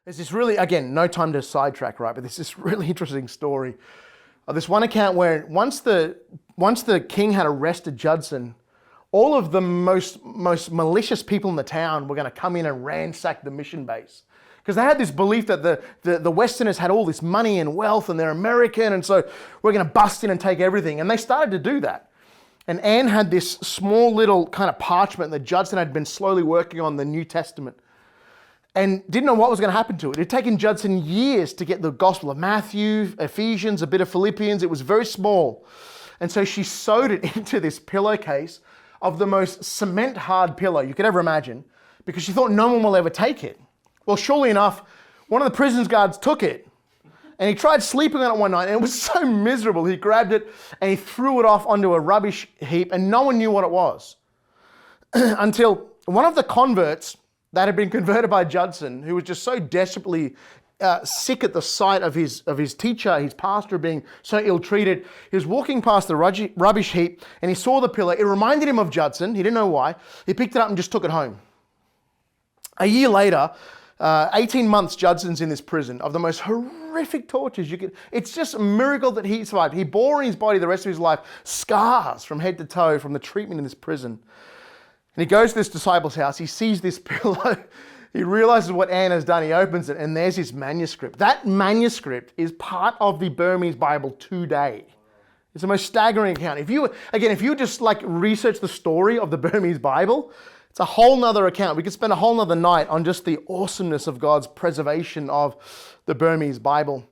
There's this really, again, no time to sidetrack, right? But there's this really interesting story of this one account where once the king had arrested Judson, all of the most malicious people in the town were going to come in and ransack the mission base. Because they had this belief that the Westerners had all this money and wealth and they're American, and so we're going to bust in and take everything. And they started to do that. And Anne had this small little kind of parchment that Judson had been slowly working on, the New Testament, and didn't know what was going to happen to it. It had taken Judson years to get the Gospel of Matthew, Ephesians, a bit of Philippians. It was very small. And so she sewed it into this pillowcase of the most cement-hard pillow you could ever imagine, because she thought no one will ever take it. Well, surely enough, one of the prison guards took it, and he tried sleeping on it one night, and it was so miserable. He grabbed it and he threw it off onto a rubbish heap, and no one knew what it was. Until one of the converts that had been converted by Judson, who was just so desperately sick at the sight of his teacher, his pastor, being so ill-treated, he was walking past the rubbish heap and he saw the pillow. It reminded him of Judson. He didn't know why. He picked it up and just took it home. A year later, 18 months Judson's in this prison of the most horrific tortures you could. It's just a miracle that he survived. He bore in his body the rest of his life scars from head to toe from the treatment in this prison. And he goes to this disciple's house. He sees this pillow. He realizes what Anne has done. He opens it, and there's his manuscript. That manuscript is part of the Burmese Bible today. It's the most staggering account. If you just like research the story of the Burmese Bible, it's a whole nother account. We could spend a whole nother night on just the awesomeness of God's preservation of the Burmese Bible.